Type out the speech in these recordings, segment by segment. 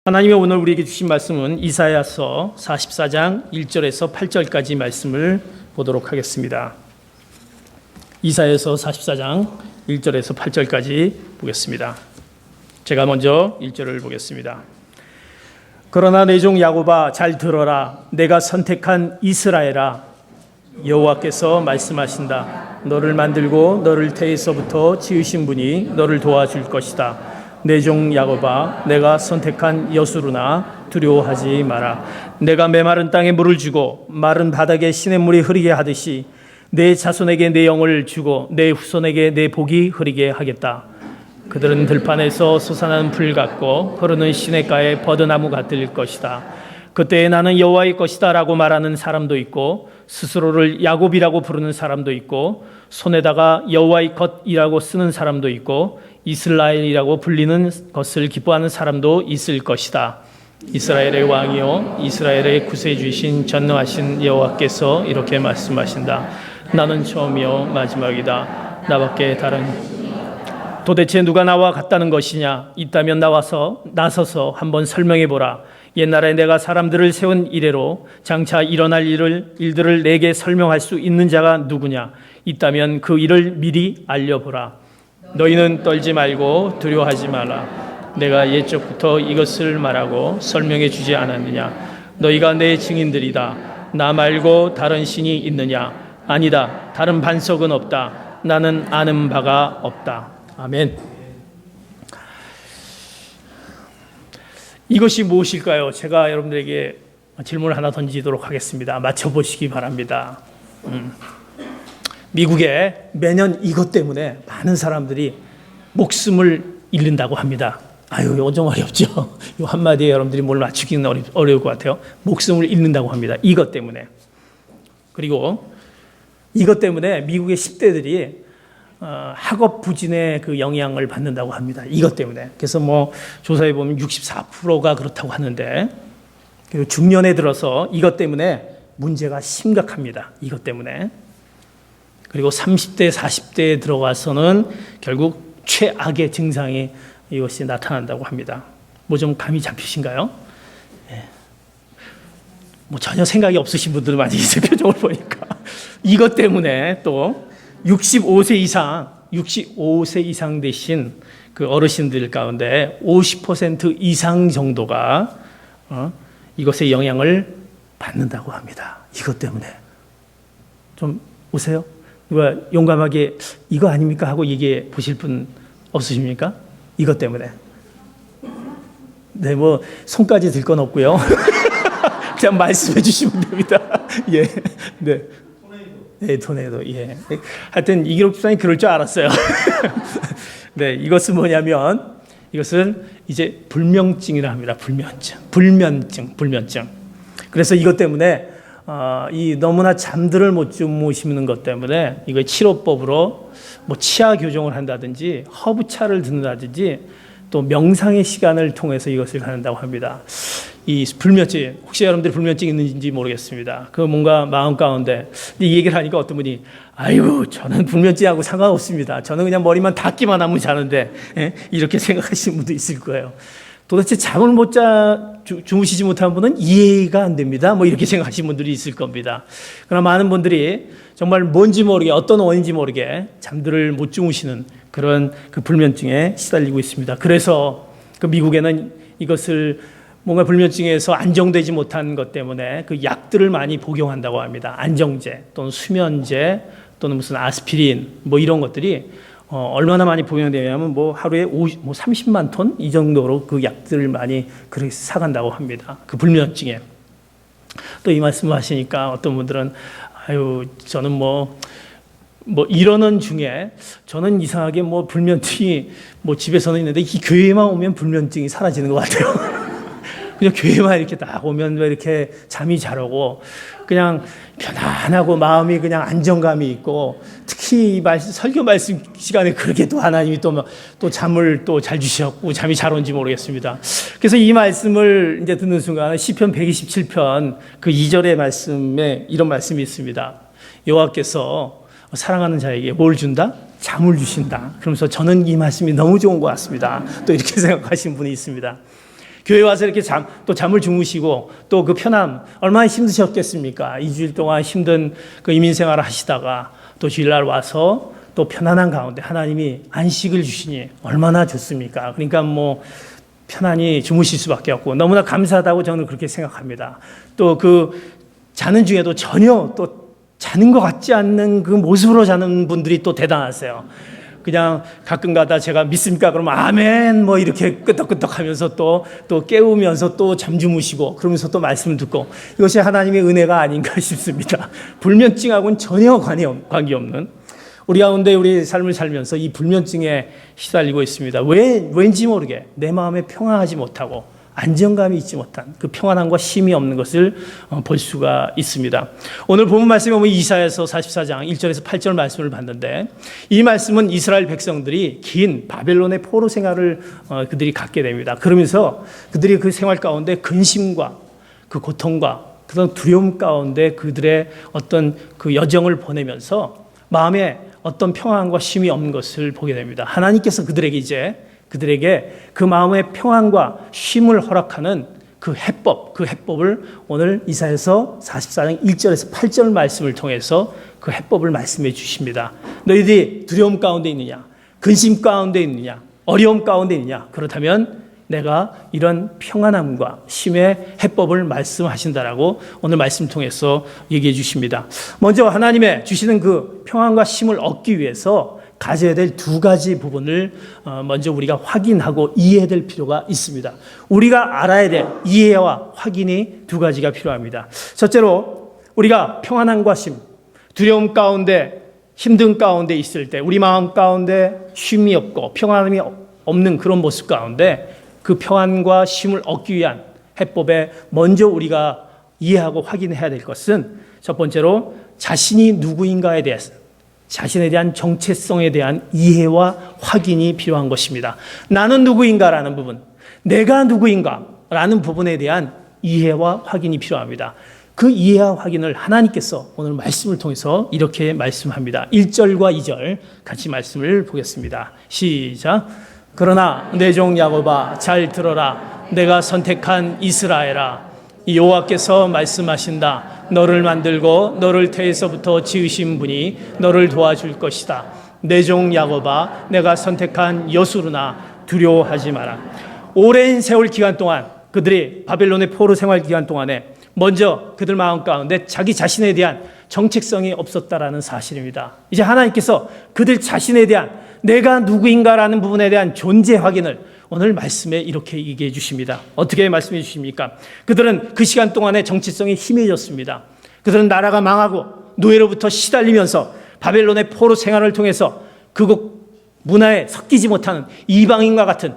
하나님의 오늘 우리에게 주신 말씀은 이사야서 44장 1절에서 8절까지 말씀을 보도록 하겠습니다. 이사야서 44장 1절에서 8절까지 보겠습니다. 제가 먼저 1절을 보겠습니다. 그러나 내 종 야곱아 잘 들어라. 내가 선택한 이스라엘아, 여호와께서 말씀하신다. 너를 만들고 너를 태에서부터 지으신 분이 너를 도와줄 것이다. 내 종 야곱아, 내가 선택한 여수르나 두려워하지 마라. 내가 메마른 땅에 물을 주고 마른 바닥에 시냇물이 흐르게 하듯이 내 자손에게 내 영을 주고 내 후손에게 내 복이 흐르게 하겠다. 그들은 들판에서 솟아나는 풀 같고 흐르는 시냇가에 버드나무 같을 것이다. 그때에 나는 여호와의 것이다 라고 말하는 사람도 있고 스스로를 야곱이라고 부르는 사람도 있고 손에다가 여호와의 것이라고 쓰는 사람도 있고 이스라엘이라고 불리는 것을 기뻐하는 사람도 있을 것이다. 이스라엘의 왕이요 이스라엘의 구세주이신 전능하신 여호와께서 이렇게 말씀하신다. 나는 처음이요 마지막이다. 나밖에 다른 도대체 누가 나와 같다는 것이냐? 있다면 나서서 한번 설명해 보라. 옛날에 내가 사람들을 세운 이래로 장차 일어날 일들을 내게 설명할 수 있는 자가 누구냐? 있다면 그 일을 미리 알려보라. 너희는 떨지 말고 두려워하지 말라. 내가 옛적부터 이것을 말하고 설명해 주지 않았느냐? 너희가 내 증인들이다. 나 말고 다른 신이 있느냐? 아니다. 다른 반석은 없다. 나는 아는 바가 없다. 아멘. 이것이 무엇일까요? 제가 여러분들에게 질문을 하나 던지도록 하겠습니다. 맞춰보시기 바랍니다. 미국에 매년 이것 때문에 많은 사람들이 목숨을 잃는다고 합니다. 아유, 이거 좀 어렵죠? 이 한마디에 여러분들이 뭘 맞추기는 어려울 것 같아요. 목숨을 잃는다고 합니다. 이것 때문에. 그리고 이것 때문에 미국의 10대들이 학업 부진의 그 영향을 받는다고 합니다. 이것 때문에. 그래서 뭐 조사해 보면 64%가 그렇다고 하는데, 그리고 중년에 들어서 이것 때문에 문제가 심각합니다. 이것 때문에. 그리고 30대, 40대에 들어가서는 결국 최악의 증상이 이것이 나타난다고 합니다. 뭐 좀 감이 잡히신가요? 예. 뭐 전혀 생각이 없으신 분들 많이 있어요. 표정을 보니까. 이것 때문에 또 65세 이상 되신 그 어르신들 가운데 50% 이상 정도가 이것의 영향을 받는다고 합니다. 이것 때문에. 좀 오세요? 누가 용감하게 이거 아닙니까? 하고 얘기해 보실 분 없으십니까? 이것 때문에. 네, 뭐 손까지 들 건 없고요. 그냥 말씀해 주시면 됩니다. 예, 네. 네, 토네이도. 예. 하여튼 이기록 집사님 그럴 줄 알았어요. 네, 이것은 뭐냐면 이것은 이제 불면증이라 합니다. 불면증. 그래서 이것 때문에 이 너무나 잠들을 못 주무시는 것 때문에 이거 치료법으로 뭐 치아 교정을 한다든지 허브차를 듣는다든지 또 명상의 시간을 통해서 이것을 갖는다고 합니다. 이 불면증, 혹시 여러분들이 불면증 있는지 모르겠습니다. 그 뭔가 마음 가운데 이 얘기를 하니까 어떤 분이 아이고 저는 불면증하고 상관없습니다. 저는 그냥 머리만 닫기만 하면 자는데, 이렇게 생각하시는 분도 있을 거예요. 도대체 잠을 못 주무시지 못한 분은 이해가 안 됩니다. 뭐 이렇게 생각하시는 분들이 있을 겁니다. 그러나 많은 분들이 정말 뭔지 모르게 어떤 원인인지 모르게 잠들을 못 주무시는 그런 그 불면증에 시달리고 있습니다. 그래서 그 미국에는 이것을 뭔가 불면증에서 안정되지 못한 것 때문에 그 약들을 많이 복용한다고 합니다. 안정제 또는 수면제 또는 무슨 아스피린 뭐 이런 것들이 얼마나 많이 복용되냐면 뭐 하루에 30만 톤 이 정도로 그 약들을 많이 그렇게 사간다고 합니다. 그 불면증에. 또 이 말씀을 하시니까 어떤 분들은 아유 저는 뭐 이러는 중에 저는 이상하게 뭐 불면증이 뭐 집에서는 있는데 이 교회만 오면 불면증이 사라지는 것 같아요. 그냥 교회만 이렇게 딱 오면 왜 이렇게 잠이 잘 오고 그냥 편안하고 마음이 그냥 안정감이 있고 특히 이 설교 말씀 시간에 그렇게 또 하나님이 또 잠을 또 잘 주셨고 잠이 잘 온지 모르겠습니다. 그래서 이 말씀을 이제 듣는 순간 시편 127편 그 2절의 말씀에 이런 말씀이 있습니다. 여호와께서 사랑하는 자에게 뭘 준다? 잠을 주신다. 그러면서 저는 이 말씀이 너무 좋은 것 같습니다. 또 이렇게 생각하시는 분이 있습니다. 교회 와서 이렇게 또 잠을 주무시고 또 그 편함 얼마나 힘드셨겠습니까? 2주일 동안 힘든 그 이민 생활을 하시다가 또 주일날 와서 또 편안한 가운데 하나님이 안식을 주시니 얼마나 좋습니까? 그러니까 뭐 편안히 주무실 수밖에 없고 너무나 감사하다고 저는 그렇게 생각합니다. 또 그 자는 중에도 전혀 또 자는 것 같지 않는 그 모습으로 자는 분들이 또 대단하세요. 그냥 가끔 가다 제가 믿습니까? 그러면 아멘 뭐 이렇게 끄덕끄덕 하면서 또 깨우면서 또 잠주무시고 그러면서 또 말씀을 듣고 이것이 하나님의 은혜가 아닌가 싶습니다. 불면증하고는 전혀 관계없는 우리 가운데 우리 삶을 살면서 이 불면증에 시달리고 있습니다. 왠지 모르게 내 마음에 평안하지 못하고 안정감이 있지 못한 그 평안함과 쉼이 없는 것을 볼 수가 있습니다. 오늘 본문 말씀에 보면 이사야서 44장 1절에서 8절 말씀을 봤는데 이 말씀은 이스라엘 백성들이 긴 바벨론의 포로 생활을 그들이 갖게 됩니다. 그러면서 그들이 그 생활 가운데 근심과 그 고통과 그런 두려움 가운데 그들의 어떤 그 여정을 보내면서 마음에 어떤 평안과 쉼이 없는 것을 보게 됩니다. 하나님께서 그들에게 그 마음의 평안과 쉼을 허락하는 그 해법을 오늘 이사야서 44장 1절에서 8절 말씀을 통해서 그 해법을 말씀해 주십니다. 너희들이 두려움 가운데 있느냐? 근심 가운데 있느냐? 어려움 가운데 있느냐? 그렇다면 내가 이런 평안함과 쉼의 해법을 말씀하신다라고 오늘 말씀 통해서 얘기해 주십니다. 먼저 하나님의 주시는 그 평안과 쉼을 얻기 위해서 가져야 될 두 가지 부분을 먼저 우리가 확인하고 이해해야 될 필요가 있습니다. 우리가 알아야 될 이해와 확인이 두 가지가 필요합니다. 첫째로 우리가 평안함과 쉼, 두려움 가운데 힘든 가운데 있을 때 우리 마음 가운데 쉼이 없고 평안함이 없는 그런 모습 가운데 그 평안과 쉼을 얻기 위한 해법에 먼저 우리가 이해하고 확인해야 될 것은 첫 번째로 자신이 누구인가에 대해서 자신에 대한 정체성에 대한 이해와 확인이 필요한 것입니다. 나는 누구인가라는 부분, 내가 누구인가라는 부분에 대한 이해와 확인이 필요합니다. 그 이해와 확인을 하나님께서 오늘 말씀을 통해서 이렇게 말씀합니다. 1절과 2절 같이 말씀을 보겠습니다. 시작. 그러나 내 종 야곱아 잘 들어라. 내가 선택한 이스라엘아 여호와께서 말씀하신다. 너를 만들고 너를 태에서부터 지으신 분이 너를 도와줄 것이다. 내 종 야곱아 내가 선택한 여수르나 두려워하지 마라. 오랜 세월 기간 동안 그들이 바벨론의 포로 생활 기간 동안에 먼저 그들 마음 가운데 자기 자신에 대한 정체성이 없었다라는 사실입니다. 이제 하나님께서 그들 자신에 대한 내가 누구인가라는 부분에 대한 존재 확인을 오늘 말씀에 이렇게 얘기해 주십니다. 어떻게 말씀해 주십니까? 그들은 그 시간 동안에 정체성이 희미해졌습니다. 그들은 나라가 망하고 노예로부터 시달리면서 바벨론의 포로 생활을 통해서 그곳 문화에 섞이지 못하는 이방인과 같은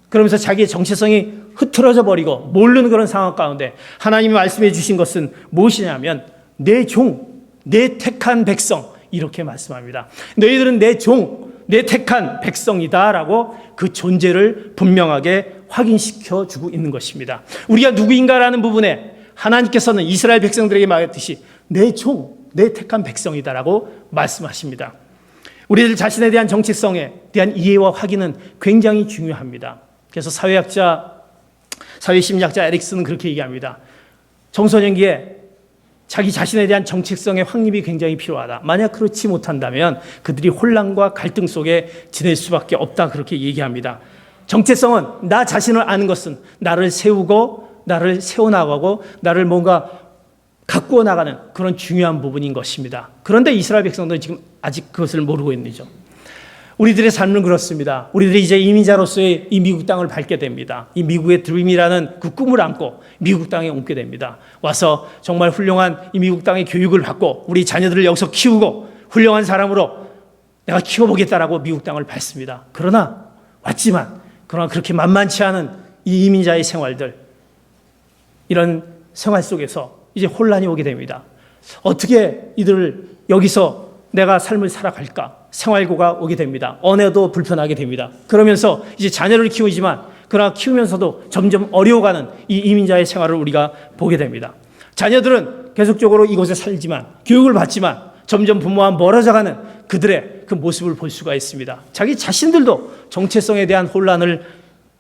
그러면서 자기의 정체성이 흐트러져 버리고 모르는 그런 상황 가운데 하나님이 말씀해 주신 것은 무엇이냐면 내 종, 내 택한 백성 이렇게 말씀합니다. 너희들은 내 종, 내 택한 백성이다라고 그 존재를 분명하게 확인시켜 주고 있는 것입니다. 우리가 누구인가라는 부분에 하나님께서는 이스라엘 백성들에게 말했듯이 내 종, 내 택한 백성이다라고 말씀하십니다. 우리들 자신에 대한 정체성에 대한 이해와 확인은 굉장히 중요합니다. 그래서 사회심리학자 에릭슨은 그렇게 얘기합니다. 청소년기에 자기 자신에 대한 정체성의 확립이 굉장히 필요하다. 만약 그렇지 못한다면 그들이 혼란과 갈등 속에 지낼 수밖에 없다. 그렇게 얘기합니다. 정체성은 나 자신을 아는 것은 나를 세우고 나를 세워나가고 나를 뭔가 가꾸어 나가는 그런 중요한 부분인 것입니다. 그런데 이스라엘 백성들은 지금 아직 그것을 모르고 있는 거죠. 우리들의 삶은 그렇습니다. 우리들이 이제 이민자로서의 이 미국 땅을 밟게 됩니다. 이 미국의 드림이라는 그 꿈을 안고 미국 땅에 옮게 됩니다. 와서 정말 훌륭한 이 미국 땅의 교육을 받고 우리 자녀들을 여기서 키우고 훌륭한 사람으로 내가 키워보겠다라고 미국 땅을 밟습니다. 그러나 그렇게 만만치 않은 이 이민자의 생활들, 이런 생활 속에서 이제 혼란이 오게 됩니다. 어떻게 이들을 여기서 내가 삶을 살아갈까? 생활고가 오게 됩니다. 언어도 불편하게 됩니다. 그러면서 이제 자녀를 키우지만 그러나 키우면서도 점점 어려워가는 이 이민자의 생활을 우리가 보게 됩니다. 자녀들은 계속적으로 이곳에 살지만 교육을 받지만 점점 부모와 멀어져가는 그들의 그 모습을 볼 수가 있습니다. 자기 자신들도 정체성에 대한 혼란을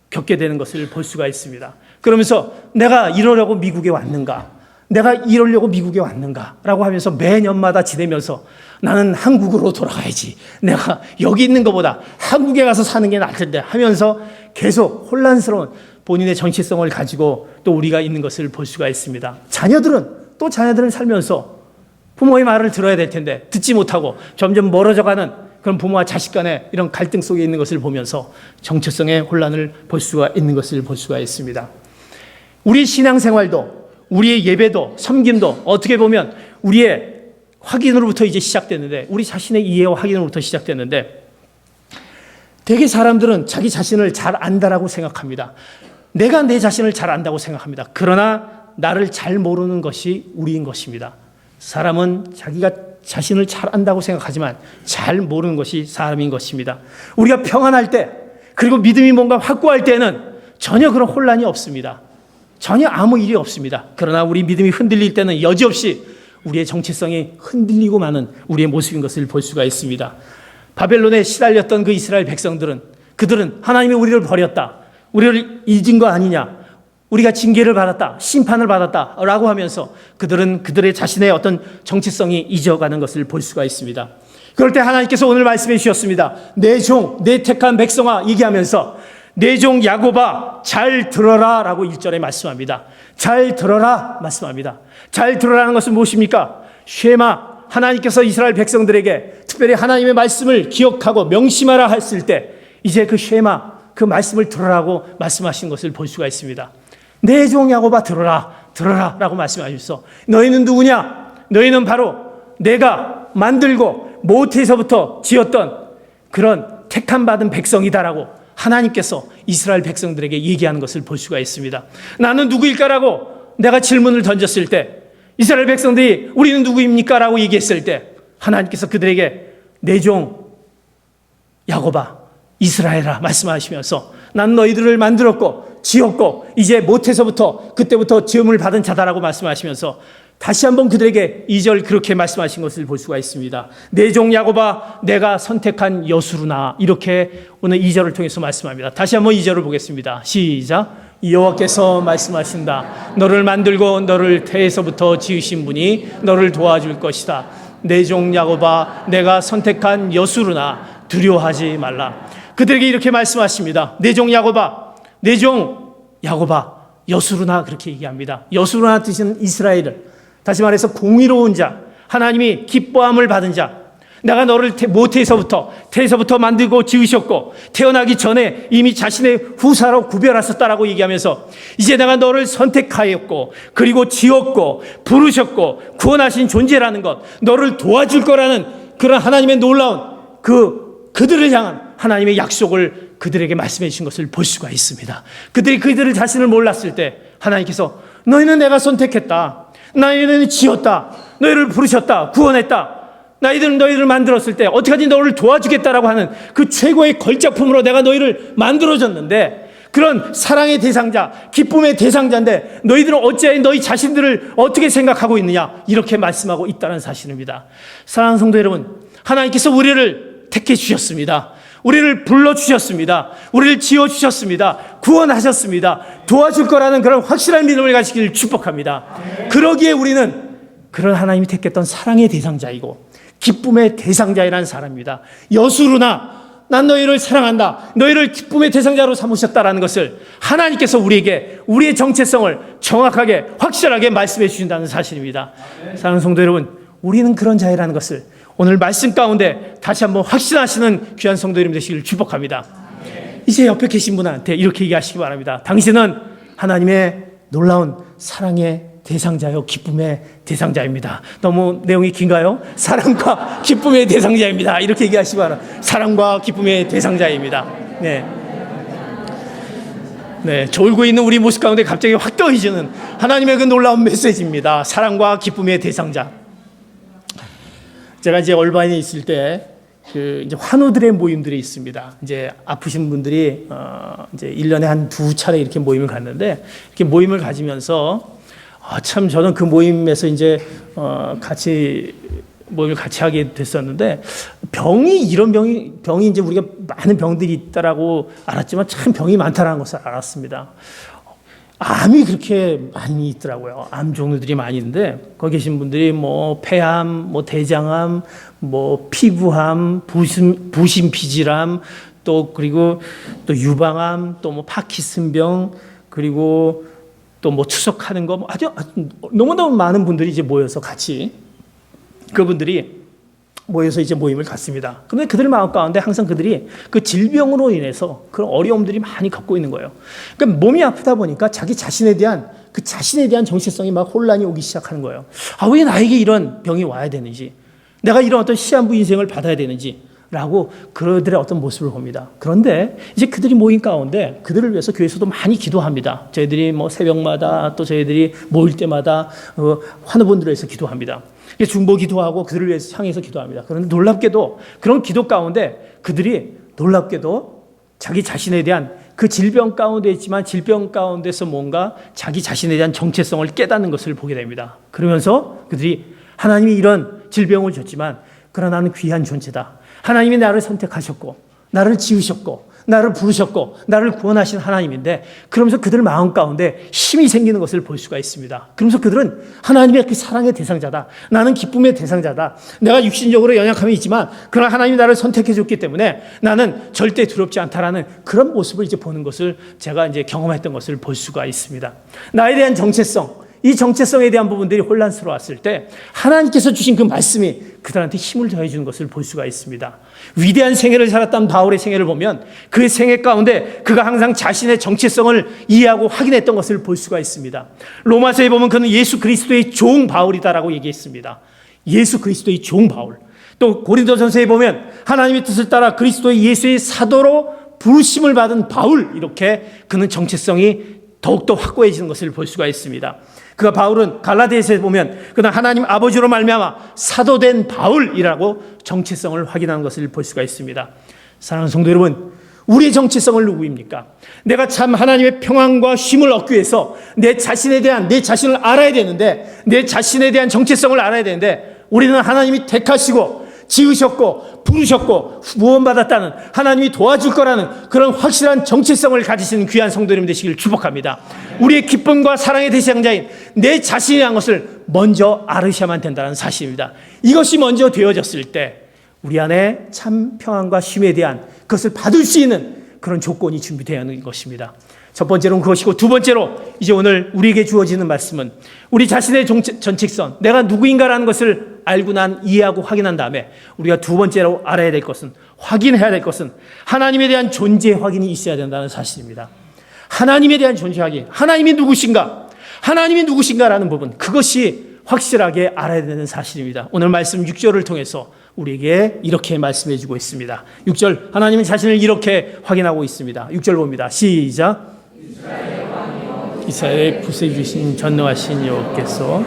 겪게 되는 것을 볼 수가 있습니다. 그러면서 내가 이러려고 미국에 왔는가? 내가 이러려고 미국에 왔는가? 라고 하면서 매년마다 지내면서 나는 한국으로 돌아가야지. 내가 여기 있는 것보다 한국에 가서 사는 게 나을 텐데 하면서 계속 혼란스러운 본인의 정체성을 가지고 또 우리가 있는 것을 볼 수가 있습니다. 자녀들은 살면서 부모의 말을 들어야 될 텐데 듣지 못하고 점점 멀어져가는 그런 부모와 자식 간의 이런 갈등 속에 있는 것을 보면서 정체성의 혼란을 볼 수가 있는 것을 볼 수가 있습니다. 우리 신앙생활도 우리의 예배도 섬김도 어떻게 보면 우리의 확인으로부터 이제 시작됐는데, 우리 자신의 이해와 확인으로부터 시작됐는데, 되게 사람들은 자기 자신을 잘 안다라고 생각합니다. 내가 내 자신을 잘 안다고 생각합니다. 그러나 나를 잘 모르는 것이 우리인 것입니다. 사람은 자기가 자신을 잘 안다고 생각하지만 잘 모르는 것이 사람인 것입니다. 우리가 평안할 때, 그리고 믿음이 뭔가 확고할 때는 전혀 그런 혼란이 없습니다. 전혀 아무 일이 없습니다. 그러나 우리 믿음이 흔들릴 때는 여지없이 우리의 정체성이 흔들리고 마는 우리의 모습인 것을 볼 수가 있습니다. 바벨론에 시달렸던 그 이스라엘 백성들은, 그들은 하나님이 우리를 버렸다, 우리를 잊은 거 아니냐, 우리가 징계를 받았다, 심판을 받았다 라고 하면서 그들은 그들의 자신의 어떤 정체성이 잊어가는 것을 볼 수가 있습니다. 그럴 때 하나님께서 오늘 말씀해 주셨습니다. 내 종, 내 택한 백성아 얘기하면서 내 종 야곱아 잘 들어라 라고 1절에 말씀합니다. 잘 들어라 말씀합니다. 잘 들어라는 것은 무엇입니까? 쉐마, 하나님께서 이스라엘 백성들에게 특별히 하나님의 말씀을 기억하고 명심하라 했을 때 이제 그 쉐마, 그 말씀을 들어라고 말씀하신 것을 볼 수가 있습니다. 내 종 야곱아 들어라 라고 말씀하셔서, 너희는 누구냐? 너희는 바로 내가 만들고 모태에서부터 지었던 그런 택함 받은 백성이다라고 하나님께서 이스라엘 백성들에게 얘기하는 것을 볼 수가 있습니다. 나는 누구일까라고 내가 질문을 던졌을 때, 이스라엘 백성들이 우리는 누구입니까? 라고 얘기했을 때 하나님께서 그들에게 내 종 야곱아 이스라엘아 말씀하시면서 난 너희들을 만들었고 지었고 이제 모태에서부터 그때부터 지음을 받은 자다라고 말씀하시면서 다시 한번 그들에게 2절 그렇게 말씀하신 것을 볼 수가 있습니다. 내 종 야곱아 내가 선택한 여수루나, 이렇게 오늘 2절을 통해서 말씀합니다. 다시 한번 2절을 보겠습니다. 시작. 여호와께서 말씀하신다. 너를 만들고 너를 태에서부터 지으신 분이 너를 도와줄 것이다. 내 종 야곱아 내가 선택한 여수루나 두려워하지 말라. 그들에게 이렇게 말씀하십니다. 내 종 야곱아, 내 종 야곱아 여수루나, 그렇게 얘기합니다. 여수루나 뜻은 이스라엘을, 다시 말해서 공의로운 자, 하나님이 기뻐함을 받은 자, 내가 너를 모태에서부터 태에서부터 만들고 지으셨고 태어나기 전에 이미 자신의 후사로 구별하셨다라고 얘기하면서 이제 내가 너를 선택하였고 그리고 지었고 부르셨고 구원하신 존재라는 것, 너를 도와줄 거라는 그런 하나님의 놀라운 그들을 향한 하나님의 약속을 그들에게 말씀해 주신 것을 볼 수가 있습니다. 그들이 그들을 자신을 몰랐을 때 하나님께서 너희는 내가 선택했다, 너희는 지었다, 너희를 부르셨다, 구원했다, 너희를 만들었을 때 어떻게든지 너를 도와주겠다라고 하는 그 최고의 걸작품으로 내가 너희를 만들어줬는데, 그런 사랑의 대상자, 기쁨의 대상자인데 너희들은 어찌하여 너희 자신들을 어떻게 생각하고 있느냐, 이렇게 말씀하고 있다는 사실입니다. 사랑하는 성도 여러분, 하나님께서 우리를 택해 주셨습니다. 우리를 불러주셨습니다. 우리를 지어주셨습니다. 구원하셨습니다. 도와줄 거라는 그런 확실한 믿음을 가지기를 축복합니다. 그러기에 우리는 그런 하나님이 택했던 사랑의 대상자이고 기쁨의 대상자이라는 사람입니다. 여수루나 난 너희를 사랑한다, 너희를 기쁨의 대상자로 삼으셨다라는 것을 하나님께서 우리에게 우리의 정체성을 정확하게 확실하게 말씀해 주신다는 사실입니다. 사랑하는 성도 여러분, 우리는 그런 자이라는 것을 오늘 말씀 가운데 다시 한번 확신하시는 귀한 성도 여러분 되시기를 축복합니다. 이제 옆에 계신 분한테 이렇게 얘기하시기 바랍니다. 당신은 하나님의 놀라운 사랑의 대상자요 기쁨의 대상자입니다. 너무 내용이 긴가요? 사랑과 기쁨의 대상자입니다. 이렇게 얘기하시기 바랍니다. 사랑과 기쁨의 대상자입니다. 네, 졸고 있는 우리 모습 가운데 갑자기 확 떠오르는 하나님의 그 놀라운 메시지입니다. 사랑과 기쁨의 대상자. 제가 이제 얼바인에 있을 때 이제 환우들의 모임들이 있습니다. 이제 아프신 분들이 이제 1년에 한 2차례 이렇게 모임을 갔는데, 이렇게 모임을 가지면서 참 저는 그 모임에서 이제 같이 모임을 같이 하게 됐었는데 이런 병이 이제 우리가 많은 병들이 있다라고 알았지만 참 병이 많다라는 것을 알았습니다. 암이 그렇게 많이 있더라고요. 암 종류들이 많이 있는데 거기 계신 분들이 뭐 폐암, 뭐 대장암, 뭐 피부암, 부신피질암, 또 그리고 또 유방암, 또 뭐 파킨슨병, 그리고 또 뭐 투석하는 거, 아주 너무너무 많은 분들이 이제 모여서 같이 그분들이 모여서 이제 모임을 갖습니다. 그런데 그들 마음 가운데 항상 그들이 그 질병으로 인해서 그런 어려움들이 많이 겪고 있는 거예요. 그러니까 몸이 아프다 보니까 자기 자신에 대한 정체성이 막 혼란이 오기 시작하는 거예요. 왜 나에게 이런 병이 와야 되는지, 내가 이런 어떤 시한부 인생을 받아야 되는지 라고 그들의 어떤 모습을 봅니다. 그런데 이제 그들이 모인 가운데 그들을 위해서 교회에서도 많이 기도합니다. 저희들이 뭐 새벽마다 또 저희들이 모일 때마다 환우분들을 위해서 기도합니다. 중보 기도하고 그들을 위해서 향해서 기도합니다. 그런데 놀랍게도 그런 기도 가운데 그들이 놀랍게도 자기 자신에 대한 그 질병 가운데 있지만 질병 가운데서 뭔가 자기 자신에 대한 정체성을 깨닫는 것을 보게 됩니다. 그러면서 그들이 하나님이 이런 질병을 줬지만 그러나 나는 귀한 존재다. 하나님이 나를 선택하셨고 나를 지으셨고 나를 부르셨고 나를 구원하신 하나님인데, 그러면서 그들 마음 가운데 힘이 생기는 것을 볼 수가 있습니다. 그러면서 그들은 하나님의 그 사랑의 대상자다. 나는 기쁨의 대상자다. 내가 육신적으로 연약함이 있지만 그러나 하나님이 나를 선택해 줬기 때문에 나는 절대 두렵지 않다라는 그런 모습을 이제 보는 것을 제가 이제 경험했던 것을 볼 수가 있습니다. 나에 대한 정체성, 이 정체성에 대한 부분들이 혼란스러웠을 때 하나님께서 주신 그 말씀이 그들한테 힘을 더해 주는 것을 볼 수가 있습니다. 위대한 생애를 살았던 바울의 생애를 보면 그 생애 가운데 그가 항상 자신의 정체성을 이해하고 확인했던 것을 볼 수가 있습니다. 로마서에 보면 그는 예수 그리스도의 종 바울이다라고 얘기했습니다. 예수 그리스도의 종 바울. 또 고린도전서에 보면 하나님의 뜻을 따라 그리스도의 예수의 사도로 부르심을 받은 바울, 이렇게 그는 정체성이 더욱더 확고해지는 것을 볼 수가 있습니다. 바울은 갈라디아서에 보면 그는 하나님 아버지로 말미암아 사도된 바울이라고 정체성을 확인하는 것을 볼 수가 있습니다. 사랑하는 성도 여러분, 우리의 정체성을 누구입니까? 내가 참 하나님의 평안과 쉼을 얻기 위해서 내 자신을 알아야 되는데, 내 자신에 대한 정체성을 알아야 되는데, 우리는 하나님이 택하시고 지으셨고 부르셨고 구원받았다는, 하나님이 도와줄 거라는 그런 확실한 정체성을 가지신 귀한 성도님 되시길 축복합니다. 우리의 기쁨과 사랑의 대상자인 내 자신에 대한 것을 먼저 알으셔야만 된다는 사실입니다. 이것이 먼저 되어졌을 때 우리 안에 참 평안과 쉼에 대한 그것을 받을 수 있는 그런 조건이 준비되어 있는 것입니다. 첫 번째로는 그것이고, 두 번째로 이제 오늘 우리에게 주어지는 말씀은 우리 자신의 정체성, 내가 누구인가라는 것을 알고 이해하고 확인한 다음에 우리가 두 번째로 알아야 될 것은, 확인해야 될 것은 하나님에 대한 존재 확인이 있어야 된다는 사실입니다. 하나님에 대한 존재 확인, 하나님이 누구신가라는 부분, 그것이 확실하게 알아야 되는 사실입니다. 오늘 말씀 6절을 통해서 우리에게 이렇게 말씀해 주고 있습니다. 6절, 하나님은 자신을 이렇게 확인하고 있습니다. 6절 봅니다. 시작. 이스라엘의 부세주신 전능하신 여호와께서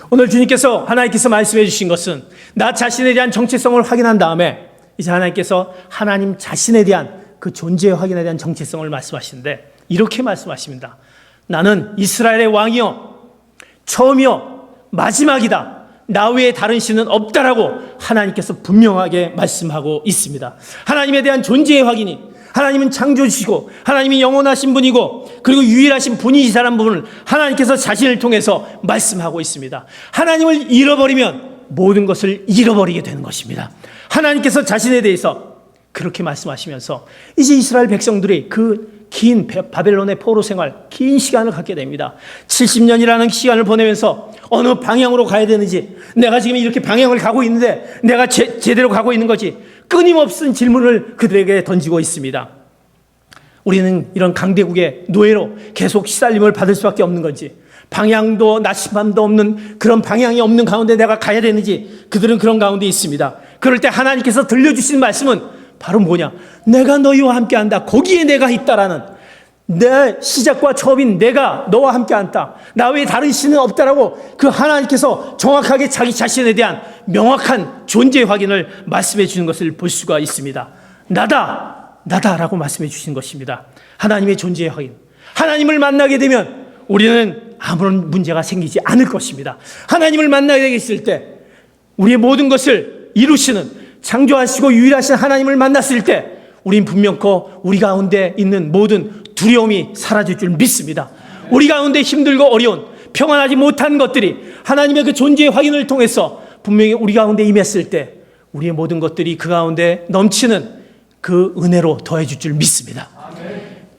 오늘 주님께서, 하나님께서 말씀해 주신 것은 나 자신에 대한 정체성을 확인한 다음에 이제 하나님께서 하나님 자신에 대한 그 존재 확인에 대한 정체성을 말씀하시는데 이렇게 말씀하십니다. 나는 이스라엘의 왕이요 처음이요 마지막이다. 나 외에 다른 신은 없다라고 하나님께서 분명하게 말씀하고 있습니다. 하나님에 대한 존재의 확인이, 하나님은 창조주시고 하나님이 영원하신 분이고 그리고 유일하신 분이시라는 부분을 하나님께서 자신을 통해서 말씀하고 있습니다. 하나님을 잃어버리면 모든 것을 잃어버리게 되는 것입니다. 하나님께서 자신에 대해서 그렇게 말씀하시면서 이제 이스라엘 백성들이 그 긴 바벨론의 포로 생활, 긴 시간을 갖게 됩니다. 70년이라는 시간을 보내면서 어느 방향으로 가야 되는지, 내가 지금 이렇게 방향을 가고 있는데 내가 제대로 가고 있는 거지, 끊임없는 질문을 그들에게 던지고 있습니다. 우리는 이런 강대국의 노예로 계속 시달림을 받을 수밖에 없는 건지, 방향도 나침반도 없는 그런 방향이 없는 가운데 내가 가야 되는지, 그들은 그런 가운데 있습니다. 그럴 때 하나님께서 들려주신 말씀은 바로 뭐냐? 내가 너희와 함께한다. 거기에 내가 있다라는, 내 시작과 처음인 내가 너와 함께한다. 나 외에 다른 신은 없다라고 그 하나님께서 정확하게 자기 자신에 대한 명확한 존재 확인을 말씀해 주는 것을 볼 수가 있습니다. 나다라고 말씀해 주신 것입니다. 하나님의 존재 확인, 하나님을 만나게 되면 우리는 아무런 문제가 생기지 않을 것입니다. 하나님을 만나게 됐을 때 우리의 모든 것을 이루시는 창조하시고 유일하신 하나님을 만났을 때 우린 분명코 우리 가운데 있는 모든 두려움이 사라질 줄 믿습니다. 우리 가운데 힘들고 어려운 평안하지 못한 것들이 하나님의 그 존재의 확인을 통해서 분명히 우리 가운데 임했을 때 우리의 모든 것들이 그 가운데 넘치는 그 은혜로 더해질 줄 믿습니다.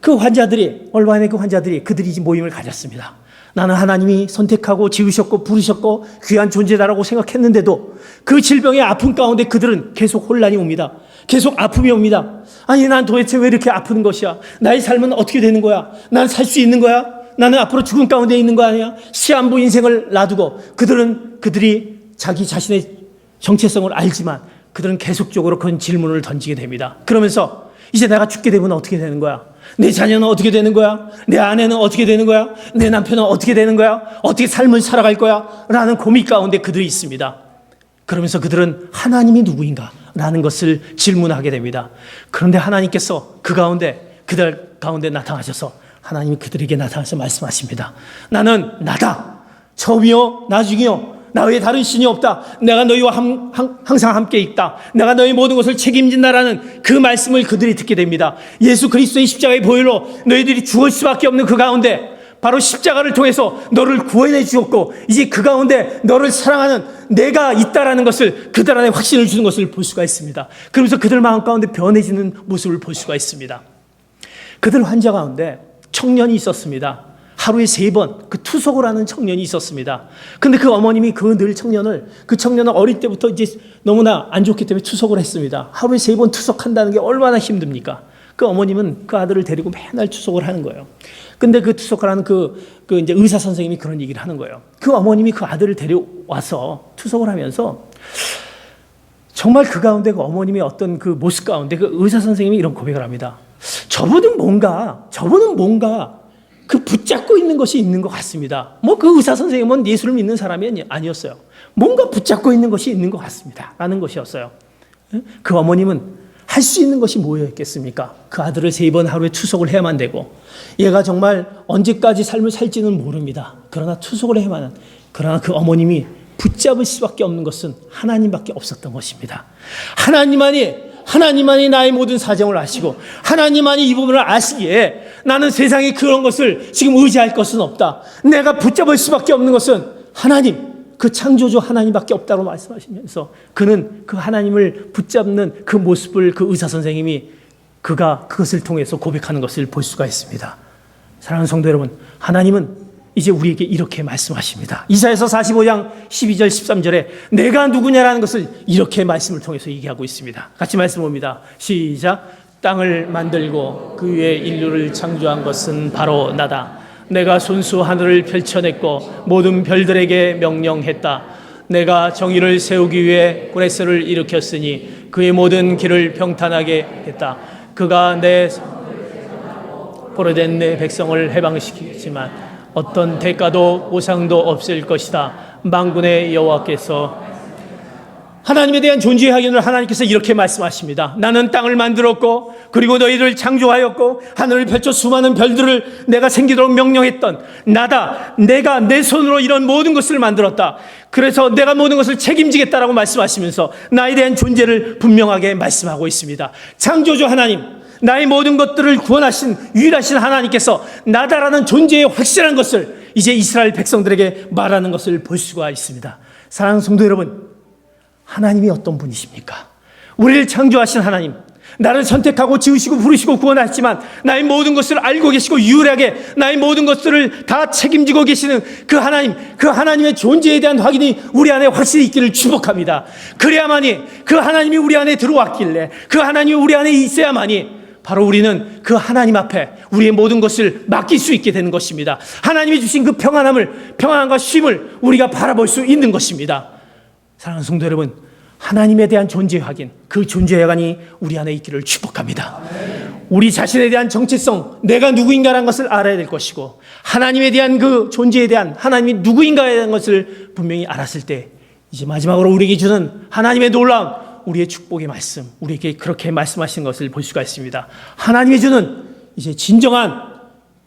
그 환자들이, 얼마나 그 환자들이 그들이 모임을 가졌습니다. 나는 하나님이 선택하고 지으셨고 부르셨고 귀한 존재다라고 생각했는데도 그 질병의 아픔 가운데 그들은 계속 혼란이 옵니다. 계속 아픔이 옵니다. 아니, 난 도대체 왜 이렇게 아픈 것이야? 나의 삶은 어떻게 되는 거야? 난 살 수 있는 거야? 나는 앞으로 죽음 가운데 있는 거 아니야? 시한부 인생을 놔두고 그들이 자기 자신의 정체성을 알지만 그들은 계속적으로 그런 질문을 던지게 됩니다. 그러면서 이제 내가 죽게 되면 어떻게 되는 거야? 내 자녀는 어떻게 되는 거야? 내 아내는 어떻게 되는 거야? 내 남편은 어떻게 되는 거야? 어떻게 삶을 살아갈 거야? 라는 고민 가운데 그들이 있습니다. 그러면서 그들은 하나님이 누구인가? 라는 것을 질문하게 됩니다. 그런데 하나님께서 그들 가운데 나타나셔서 하나님이 그들에게 나타나서 말씀하십니다. 나는 나다. 처음이요 나중이요 나 외에 다른 신이 없다. 내가 너희와 항상 함께 있다. 내가 너희 모든 것을 책임진다라는 그 말씀을 그들이 듣게 됩니다. 예수 그리스도의 십자가의 보혈로 너희들이 죽을 수밖에 없는 그 가운데 바로 십자가를 통해서 너를 구원해 주었고 이제 그 가운데 너를 사랑하는 내가 있다라는 것을 그들 안에 확신을 주는 것을 볼 수가 있습니다. 그러면서 그들 마음 가운데 변해지는 모습을 볼 수가 있습니다. 그들 환자 가운데 청년이 있었습니다. 하루에 3번 그 투석을 하는 청년이 있었습니다. 근데 그 어머님이 그 청년은 어릴 때부터 이제 너무나 안 좋기 때문에 투석을 했습니다. 하루에 3번 투석한다는 게 얼마나 힘듭니까? 그 어머님은 그 아들을 데리고 맨날 투석을 하는 거예요. 근데 그 투석을 하는 이제 의사 선생님이 그런 얘기를 하는 거예요. 그 어머님이 그 아들을 데려와서 투석을 하면서 정말 그 가운데 그 어머님의 어떤 그 모습 가운데 그 의사 선생님이 이런 고백을 합니다. 저분은 뭔가 그 붙잡고 있는 것이 있는 것 같습니다. 그 의사 선생님은 예수를 믿는 사람이 아니었어요. 뭔가 붙잡고 있는 것이 있는 것 같습니다. 라는 것이었어요. 그 어머님은 할 수 있는 것이 뭐였겠습니까? 그 아들을 3번 하루에 투석을 해야만 되고 얘가 정말 언제까지 삶을 살지는 모릅니다. 그러나 투석을 해야만 하는 그러나 그 어머님이 붙잡을 수밖에 없는 것은 하나님밖에 없었던 것입니다. 하나님만이 나의 모든 사정을 아시고 하나님만이 이 부분을 아시기에 나는 세상에 그런 것을 지금 의지할 것은 없다. 내가 붙잡을 수밖에 없는 것은 하나님, 그 창조주 하나님밖에 없다고 말씀하시면서 그는 그 하나님을 붙잡는 그 모습을 그 의사 선생님이 그가 그것을 통해서 고백하는 것을 볼 수가 있습니다. 사랑하는 성도 여러분, 하나님은 이제 우리에게 이렇게 말씀하십니다. 이사야서 45장 12절 13절에 내가 누구냐라는 것을 이렇게 말씀을 통해서 얘기하고 있습니다. 같이 말씀 봅니다. 시작. 땅을 만들고 그 위에 인류를 창조한 것은 바로 나다. 내가 손수 하늘을 펼쳐냈고 모든 별들에게 명령했다. 내가 정의를 세우기 위해 구레스를 일으켰으니 그의 모든 길을 평탄하게 했다. 그가 내 포로된 내 백성을 해방시키지만 어떤 대가도 보상도 없을 것이다. 만군의 여호와께서 하나님에 대한 존재의 확인을 하나님께서 이렇게 말씀하십니다. 나는 땅을 만들었고 그리고 너희를 창조하였고 하늘을 펼쳐 수많은 별들을 내가 생기도록 명령했던 나다. 내가 내 손으로 이런 모든 것을 만들었다. 그래서 내가 모든 것을 책임지겠다라고 말씀하시면서 나에 대한 존재를 분명하게 말씀하고 있습니다. 창조주 하나님, 나의 모든 것들을 구원하신 유일하신 하나님께서 나다라는 존재의 확실한 것을 이제 이스라엘 백성들에게 말하는 것을 볼 수가 있습니다. 사랑하는 성도 여러분, 하나님이 어떤 분이십니까? 우리를 창조하신 하나님, 나를 선택하고 지으시고 부르시고 구원하셨지만 나의 모든 것을 알고 계시고 유일하게 나의 모든 것들을 다 책임지고 계시는 그 하나님, 그 하나님의 존재에 대한 확인이 우리 안에 확실히 있기를 축복합니다. 그래야만이 그 하나님이 우리 안에 들어왔길래 그 하나님이 우리 안에 있어야만이 바로 우리는 그 하나님 앞에 우리의 모든 것을 맡길 수 있게 되는 것입니다. 하나님이 주신 그 평안함과 쉼을 우리가 바라볼 수 있는 것입니다. 사랑하는 성도 여러분, 하나님에 대한 존재 확인, 그 존재 확인이 우리 안에 있기를 축복합니다. 우리 자신에 대한 정체성, 내가 누구인가라는 것을 알아야 될 것이고 하나님에 대한 그 존재에 대한 하나님이 누구인가에 대한 것을 분명히 알았을 때 이제 마지막으로 우리에게 주는 하나님의 놀라운 우리의 축복의 말씀, 우리에게 그렇게 말씀하시는 것을 볼 수가 있습니다. 하나님이 주는 이제 진정한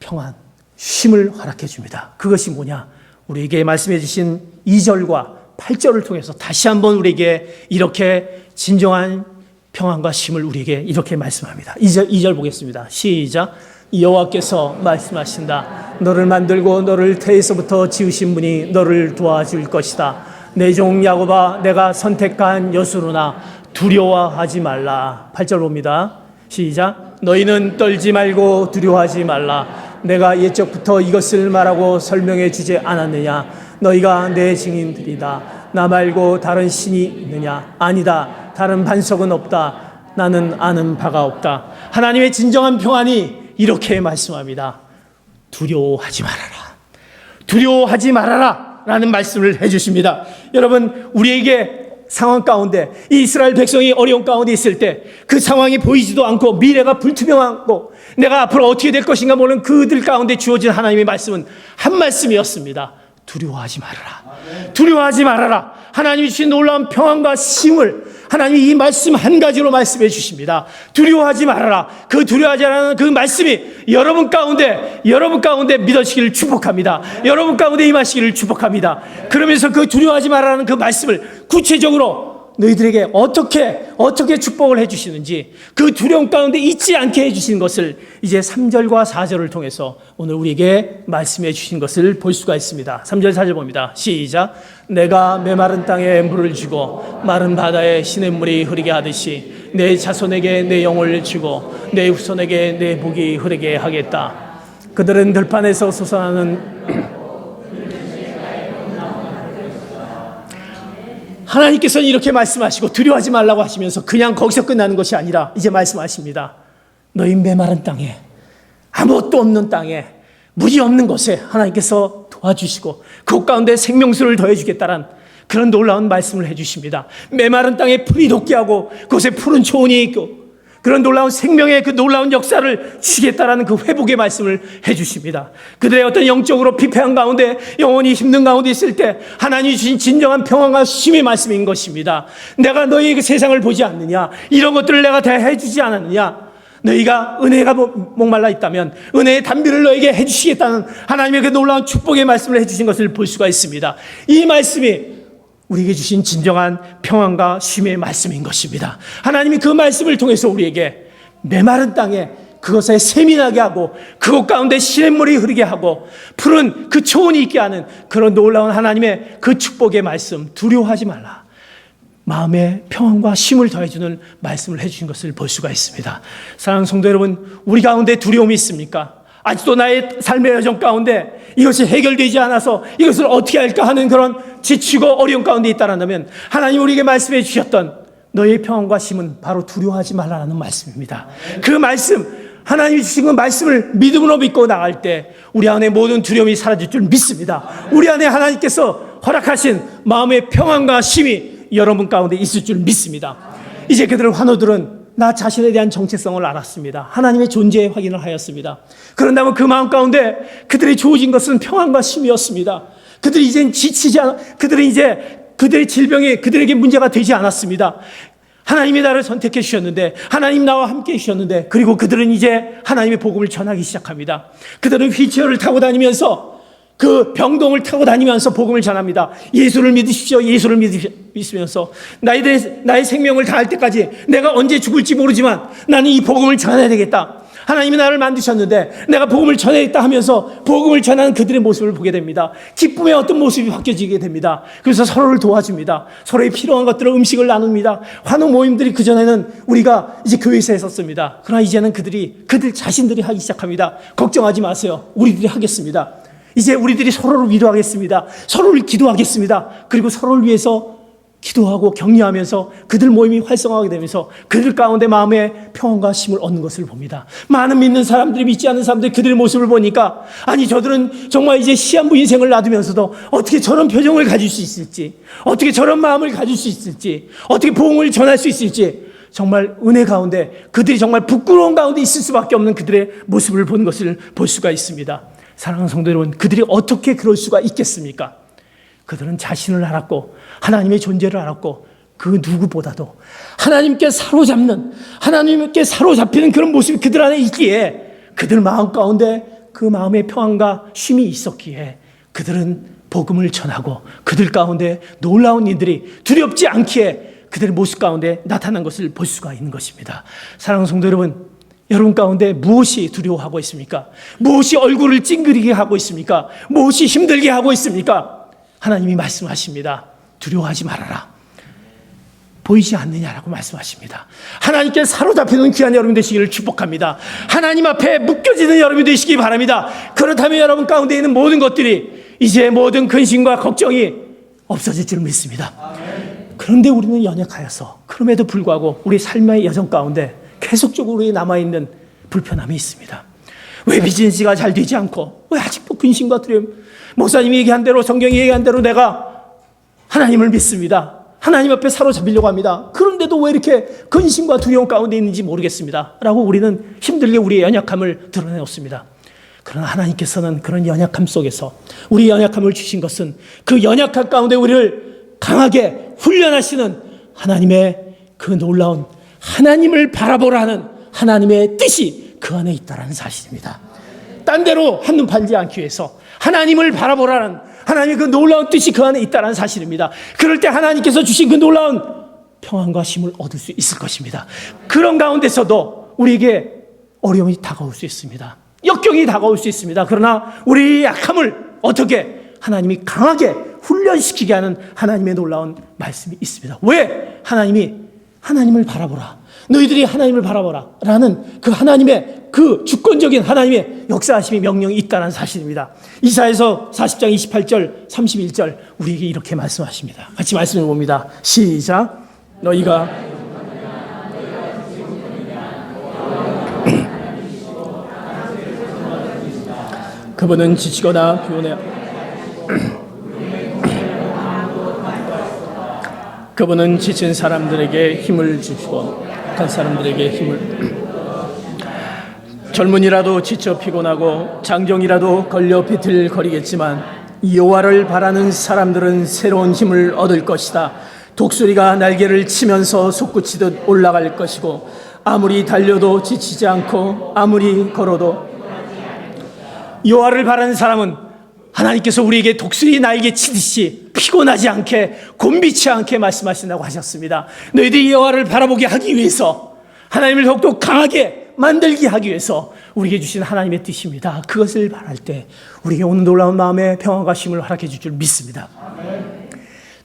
평안, 쉼을 허락해 줍니다. 그것이 뭐냐? 우리에게 말씀해 주신 2절과 8절을 통해서 다시 한번 우리에게 이렇게 진정한 평안과 쉼을 우리에게 이렇게 말씀합니다. 2절 보겠습니다. 시작. 여호와께서 말씀하신다. 너를 만들고 너를 태에서부터 지으신 분이 너를 도와줄 것이다. 내 종 야곱아, 내가 선택한 여수로나 두려워하지 말라. 8절 봅니다. 시작. 너희는 떨지 말고 두려워하지 말라. 내가 옛적부터 이것을 말하고 설명해 주지 않았느냐? 너희가 내 증인들이다. 나 말고 다른 신이 있느냐? 아니다. 다른 반석은 없다. 나는 아는 바가 없다. 하나님의 진정한 평안이 이렇게 말씀합니다. 두려워하지 말아라. 두려워하지 말아라 라는 말씀을 해주십니다. 여러분, 우리에게 상황 가운데, 이 이스라엘 백성이 어려운 가운데 있을 때 그 상황이 보이지도 않고 미래가 불투명하고 내가 앞으로 어떻게 될 것인가 모르는 그들 가운데 주어진 하나님의 말씀은 한 말씀이었습니다. 두려워하지 말아라. 두려워하지 말아라. 하나님이 주신 놀라운 평안과 쉼을 하나님이 이 말씀 한 가지로 말씀해 주십니다. 두려워하지 말아라. 그 두려워하지 않는 그 말씀이 여러분 가운데 믿어지기를 축복합니다. 여러분 가운데 임하시기를 축복합니다. 그러면서 그 두려워하지 말아라는 그 말씀을 구체적으로 너희들에게 어떻게 축복을 해주시는지, 그 두려움 가운데 있지 않게 해주시는 것을 이제 3절과 4절을 통해서 오늘 우리에게 말씀해 주신 것을 볼 수가 있습니다. 3절 4절 봅니다. 시작. 내가 메마른 땅에 물을 주고 마른 바다에 시냇물이 흐르게 하듯이 내 자손에게 내 영을 주고 내 후손에게 내 복이 흐르게 하겠다. 그들은 들판에서 솟아나는 하나님께서는 이렇게 말씀하시고 두려워하지 말라고 하시면서 그냥 거기서 끝나는 것이 아니라 이제 말씀하십니다. 너희 메마른 땅에, 아무것도 없는 땅에, 물이 없는 곳에 하나님께서 도와주시고 그곳 가운데 생명수를 더해주겠다는 그런 놀라운 말씀을 해주십니다. 메마른 땅에 풀이 돋게 하고 그곳에 푸른 초원이 있고 그런 놀라운 생명의 그 놀라운 역사를 주시겠다라는 그 회복의 말씀을 해주십니다. 그들의 어떤 영적으로 피폐한 가운데, 영혼이 힘든 가운데 있을 때 하나님이 주신 진정한 평안과 쉼의 말씀인 것입니다. 내가 너희의 그 세상을 보지 않느냐? 이런 것들을 내가 다 해주지 않았느냐? 너희가 은혜가 목말라 있다면 은혜의 단비를 너에게 해주시겠다는 하나님의 그 놀라운 축복의 말씀을 해주신 것을 볼 수가 있습니다. 이 말씀이 우리에게 주신 진정한 평안과 쉼의 말씀인 것입니다. 하나님이 그 말씀을 통해서 우리에게 메마른 땅에 그것에 세민하게 하고 그곳 가운데 시냇물이 흐르게 하고 푸른 그 초원이 있게 하는 그런 놀라운 하나님의 그 축복의 말씀, 두려워하지 말라. 마음의 평안과 쉼을 더해주는 말씀을 해주신 것을 볼 수가 있습니다. 사랑하는 성도 여러분, 우리 가운데 두려움이 있습니까? 아직도 나의 삶의 여정 가운데 이것이 해결되지 않아서 이것을 어떻게 할까 하는 그런 지치고 어려운 가운데 있다라면 하나님 우리에게 말씀해 주셨던 너의 평안과 쉼은 바로 두려워하지 말라는 말씀입니다. 그 말씀, 하나님이 주신 그 말씀을 믿음으로 믿고 나갈 때 우리 안에 모든 두려움이 사라질 줄 믿습니다. 우리 안에 하나님께서 허락하신 마음의 평안과 쉼이 여러분 가운데 있을 줄 믿습니다. 이제 그들 환우들은 나 자신에 대한 정체성을 알았습니다. 하나님의 존재에 확인을 하였습니다. 그런다면 그 마음 가운데 그들이 주어진 것은 평안과 쉼이었습니다. 그들이 이젠 지치지 않아, 그들은 이제 그들의 질병이 그들에게 문제가 되지 않았습니다. 하나님이 나를 선택해 주셨는데, 하나님 나와 함께 해주셨는데, 그리고 그들은 이제 하나님의 복음을 전하기 시작합니다. 그들은 휠체어를 타고 다니면서 그 병동을 타고 다니면서 복음을 전합니다. 예수를 믿으십시오. 예수를 믿으면서 나의 생명을 다할 때까지 내가 언제 죽을지 모르지만 나는 이 복음을 전해야 되겠다. 하나님이 나를 만드셨는데 내가 복음을 전해야겠다 하면서 복음을 전하는 그들의 모습을 보게 됩니다. 기쁨의 어떤 모습이 바뀌어지게 됩니다. 그래서 서로를 도와줍니다. 서로의 필요한 것들을 음식을 나눕니다. 환호 모임들이 그전에는 우리가 이제 교회에서 했었습니다. 그러나 이제는 그들 자신들이 하기 시작합니다. 걱정하지 마세요. 우리들이 하겠습니다. 이제 우리들이 서로를 위로하겠습니다. 서로를 기도하겠습니다. 그리고 서로를 위해서 기도하고 격려하면서 그들 모임이 활성화하게 되면서 그들 가운데 마음의 평안과 쉼을 얻는 것을 봅니다. 많은 믿는 사람들이 믿지 않는 사람들이 그들의 모습을 보니까 아니 저들은 정말 이제 시한부 인생을 놔두면서도 어떻게 저런 표정을 가질 수 있을지, 어떻게 저런 마음을 가질 수 있을지, 어떻게 복음을 전할 수 있을지, 정말 은혜 가운데 그들이 정말 부끄러운 가운데 있을 수밖에 없는 그들의 모습을 보는 것을 볼 수가 있습니다. 사랑하는 성도 여러분, 그들이 어떻게 그럴 수가 있겠습니까? 그들은 자신을 알았고 하나님의 존재를 알았고 그 누구보다도 하나님께 사로잡히는 그런 모습이 그들 안에 있기에 그들 마음 가운데 그 마음의 평안과 쉼이 있었기에 그들은 복음을 전하고 그들 가운데 놀라운 일들이 두렵지 않기에 그들의 모습 가운데 나타난 것을 볼 수가 있는 것입니다. 사랑하는 성도 여러분, 여러분 가운데 무엇이 두려워하고 있습니까? 무엇이 얼굴을 찡그리게 하고 있습니까? 무엇이 힘들게 하고 있습니까? 하나님이 말씀하십니다. 두려워하지 말아라. 보이지 않느냐라고 말씀하십니다. 하나님께 사로잡히는 귀한 여러분 되시기를 축복합니다. 하나님 앞에 묶여지는 여러분 되시기 바랍니다. 그렇다면 여러분 가운데 있는 모든 것들이 이제 모든 근심과 걱정이 없어질 줄 믿습니다. 그런데 우리는 연약하여서 그럼에도 불구하고 우리 삶의 여정 가운데 계속적으로 남아있는 불편함이 있습니다. 왜 비즈니스가 잘 되지 않고 왜 아직도 근심과 두려움, 목사님이 얘기한 대로 성경이 얘기한 대로 내가 하나님을 믿습니다. 하나님 앞에 사로잡히려고 합니다. 그런데도 왜 이렇게 근심과 두려움 가운데 있는지 모르겠습니다 라고 우리는 힘들게 우리의 연약함을 드러내었습니다. 그러나 하나님께서는 그런 연약함 속에서 우리 연약함을 주신 것은 그 연약함 가운데 우리를 강하게 훈련하시는 하나님의 그 놀라운 하나님을 바라보라는 하나님의 뜻이 그 안에 있다는 사실입니다. 딴 데로 한눈 팔지 않기 위해서 하나님을 바라보라는 하나님의 그 놀라운 뜻이 그 안에 있다는 사실입니다. 그럴 때 하나님께서 주신 그 놀라운 평안과 쉼을 얻을 수 있을 것입니다. 그런 가운데서도 우리에게 어려움이 다가올 수 있습니다. 역경이 다가올 수 있습니다. 그러나 우리의 약함을 어떻게 하나님이 강하게 훈련시키게 하는 하나님의 놀라운 말씀이 있습니다. 왜 하나님을 바라보라, 너희들이 하나님을 바라보라 라는 그 하나님의 그 주권적인 하나님의 역사하심의 명령이 있다는 사실입니다. 이사야서 40장 28절 31절 우리에게 이렇게 말씀하십니다. 같이 말씀해 봅니다. 시작. 너희가 그분은 지치거나 피곤해 그분은 지친 사람들에게 힘을 주시고 약한 사람들에게 힘을 젊은이라도 지쳐 피곤하고 장정이라도 걸려 비틀거리겠지만 여호와를 바라는 사람들은 새로운 힘을 얻을 것이다. 독수리가 날개를 치면서 솟구치듯 올라갈 것이고 아무리 달려도 지치지 않고 아무리 걸어도 여호와를 바라는 사람은 하나님께서 우리에게 독수리 날개 치듯이 피곤하지 않게 곤비치 않게 말씀하신다고 하셨습니다. 너희들이 여호와를 바라보게 하기 위해서 하나님을 더욱더 강하게 만들게 하기 위해서 우리에게 주신 하나님의 뜻입니다. 그것을 바랄 때 우리에게 오는 놀라운 마음의 평안과 쉼을 허락해 줄 줄 믿습니다.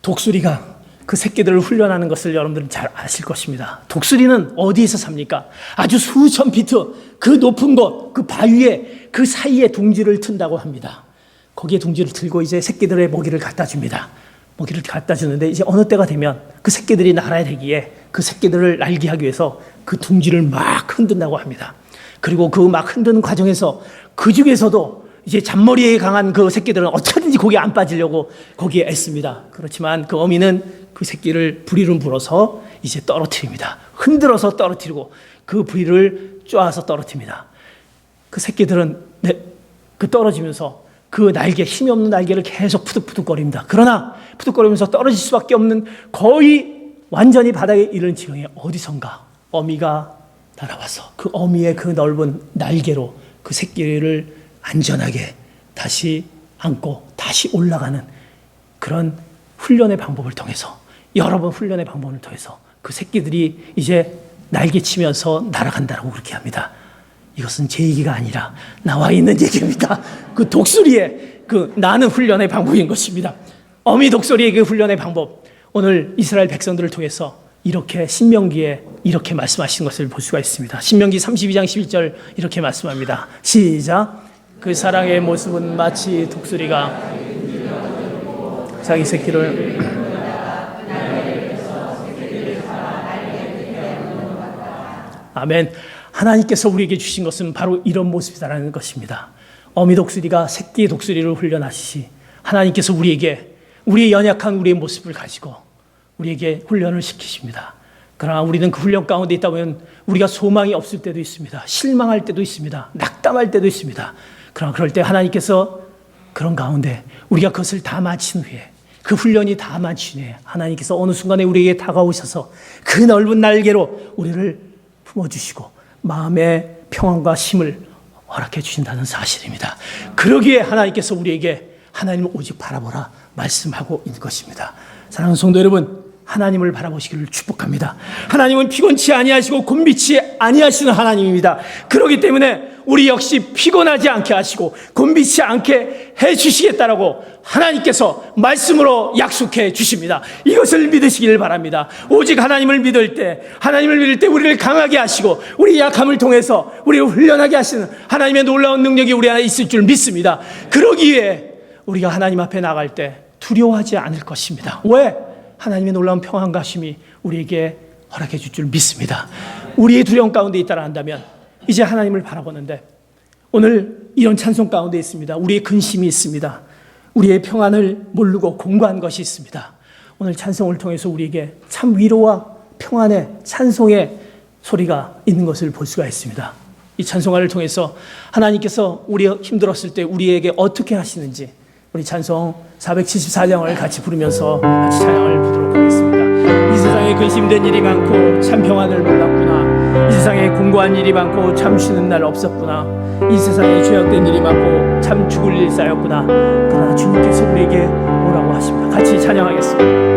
독수리가 그 새끼들을 훈련하는 것을 여러분들은 잘 아실 것입니다. 독수리는 어디에서 삽니까? 아주 수천 피트 그 높은 곳, 그 바위에 그 사이에 둥지를 튼다고 합니다. 거기에 둥지를 틀고 이제 새끼들의 먹이를 갖다 줍니다. 먹이를 갖다 주는데 이제 어느 때가 되면 그 새끼들이 날아야 되기에 그 새끼들을 날게 하기 위해서 그 둥지를 막 흔든다고 합니다. 그리고 그 막 흔드는 과정에서 그 중에서도 이제 잔머리에 강한 그 새끼들은 어떻게든지 거기에 안 빠지려고 거기에 애씁니다. 그렇지만 그 어미는 그 새끼를 부리로 불어서 이제 떨어뜨립니다. 흔들어서 떨어뜨리고 그 부리를 쪼아서 떨어뜨립니다. 그 새끼들은 그 떨어지면서 그 날개, 힘이 없는 날개를 계속 푸득푸득거립니다. 그러나 푸득거리면서 떨어질 수밖에 없는 거의 완전히 바닥에 이르는 지경에 어디선가 어미가 날아와서 그 어미의 그 넓은 날개로 그 새끼를 안전하게 다시 안고 다시 올라가는 그런 훈련의 방법을 통해서 여러 번 훈련의 방법을 통해서 그 새끼들이 이제 날개치면서 날아간다고 그렇게 합니다. 이것은 제 얘기가 아니라 나와 있는 얘기입니다. 그 독수리의 그 나는 훈련의 방법인 것입니다. 어미 독수리의 그 훈련의 방법, 오늘 이스라엘 백성들을 통해서 이렇게 신명기에 이렇게 말씀하신 것을 볼 수가 있습니다. 신명기 32장 11절 이렇게 말씀합니다. 시작. 그 사랑의 모습은 마치 독수리가 자기 새끼를 아멘. 하나님께서 우리에게 주신 것은 바로 이런 모습이라는 것입니다. 어미 독수리가 새끼 독수리를 훈련하시지 하나님께서 우리에게 우리의 연약한 우리의 모습을 가지고 우리에게 훈련을 시키십니다. 그러나 우리는 그 훈련 가운데 있다 보면 우리가 소망이 없을 때도 있습니다. 실망할 때도 있습니다. 낙담할 때도 있습니다. 그러나 그럴 때 하나님께서 그런 가운데 우리가 그것을 다 마친 후에 그 훈련이 다 마친 후에 하나님께서 어느 순간에 우리에게 다가오셔서 그 넓은 날개로 우리를 품어주시고 마음의 평안과 힘을 허락해 주신다는 사실입니다. 그러기에 하나님께서 우리에게 하나님을 오직 바라보라 말씀하고 있는 것입니다. 사랑하는 성도 여러분, 하나님을 바라보시기를 축복합니다. 하나님은 피곤치 아니하시고 곤비치 아니하시는 하나님입니다. 그렇기 때문에 우리 역시 피곤하지 않게 하시고 곤비치 않게 해주시겠다라고 하나님께서 말씀으로 약속해 주십니다. 이것을 믿으시기를 바랍니다. 오직 하나님을 믿을 때 우리를 강하게 하시고 우리 약함을 통해서 우리를 훈련하게 하시는 하나님의 놀라운 능력이 우리 안에 있을 줄 믿습니다. 그러기에 우리가 하나님 앞에 나갈 때 두려워하지 않을 것입니다. 왜? 하나님의 놀라운 평안과 쉼이 우리에게 허락해 줄 줄 믿습니다. 우리의 두려움 가운데 있다라 한다면 이제 하나님을 바라보는데 오늘 이런 찬송 가운데 있습니다. 우리의 근심이 있습니다. 우리의 평안을 모르고 공고한 것이 있습니다. 오늘 찬송을 통해서 우리에게 참 위로와 평안의 찬송의 소리가 있는 것을 볼 수가 있습니다. 이 찬송가를 통해서 하나님께서 우리가 힘들었을 때 우리에게 어떻게 하시는지 우리 찬송 474장을 같이 부르면서 같이 찬양을 부르도록 하겠습니다. 이 세상에 근심된 일이 많고 참 평안을 몰랐구나. 이 세상에 공고한 일이 많고 참 쉬는 날 없었구나. 이 세상에 죄악된 일이 많고 참 죽을 일 쌓였구나. 그러나 주님께서 우리에게 뭐라고 하십니다. 같이 찬양하겠습니다.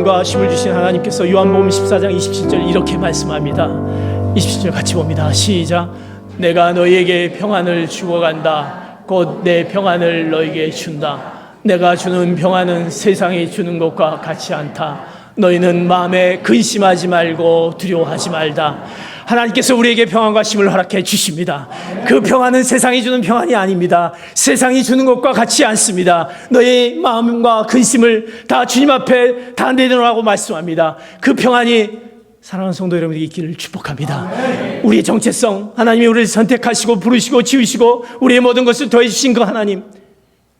평안과 쉼을 주신 하나님께서 요한복음 14장 27절 이렇게 말씀합니다. 27절 같이 봅니다. 시작. 내가 너희에게 평안을 주고 간다. 곧 내 평안을 너희에게 준다. 내가 주는 평안은 세상이 주는 것과 같지 않다. 너희는 마음에 근심하지 말고 두려워하지 말다. 하나님께서 우리에게 평안과 쉼을 허락해 주십니다. 그 평안은 세상이 주는 평안이 아닙니다. 세상이 주는 것과 같지 않습니다. 너희 마음과 근심을 다 주님 앞에 다 내놓으라고 말씀합니다. 그 평안이 사랑하는 성도 여러분에게 있기를 축복합니다. 우리의 정체성, 하나님이 우리를 선택하시고 부르시고 지으시고 우리의 모든 것을 더해주신 그 하나님,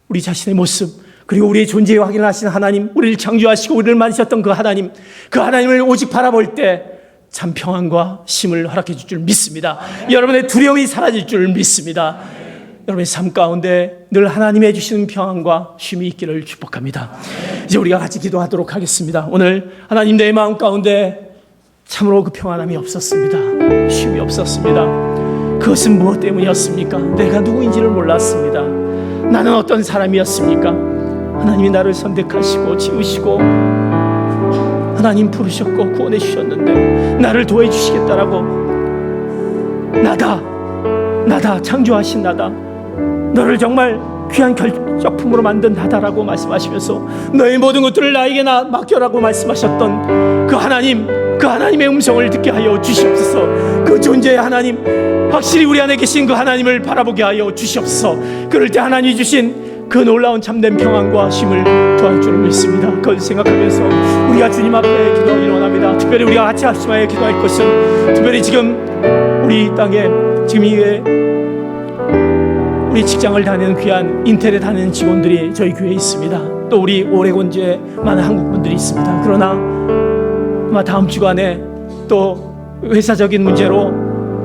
우리 자신의 모습, 그리고 우리의 존재의 확인을 하신 하나님, 우리를 창조하시고 우리를 만드셨던 그 하나님을 오직 바라볼 때 참 평안과 쉼을 허락해 줄 믿습니다. 여러분의 두려움이 사라질 줄 믿습니다. 여러분의 삶 가운데 늘 하나님이 해주시는 평안과 쉼이 있기를 축복합니다. 이제 우리가 같이 기도하도록 하겠습니다. 오늘 하나님 내 마음 가운데 참으로 그 평안함이 없었습니다. 쉼이 없었습니다. 그것은 무엇 때문이었습니까? 내가 누구인지를 몰랐습니다. 나는 어떤 사람이었습니까? 하나님이 나를 선택하시고 지으시고 하나님 부르셨고 구원해 주셨는데 나를 도와해 주시겠다라고 나다 창조하신 나다, 너를 정말 귀한 결적품으로 만든 나다라고 말씀하시면서 너의 모든 것들을 나에게 맡겨라고 말씀하셨던 그 하나님의 음성을 듣게 하여 주시옵소서. 그 존재의 하나님, 확실히 우리 안에 계신 그 하나님을 바라보게 하여 주시옵소서. 그럴 때 하나님이 주신 그 놀라운 참된 평안과 쉼을 더할 줄을 믿습니다. 그걸 생각하면서 우리가 주님 앞에 기도하기를 원합니다. 특별히 우리가 같이 합심하여 기도할 것은, 특별히 지금 우리 땅에 지금 이후에 우리 직장을 다니는 귀한 인텔에 다니는 직원들이 저희 교회에 있습니다. 또 우리 오레곤주에 많은 한국분들이 있습니다. 그러나 아마 다음 주간에 또 회사적인 문제로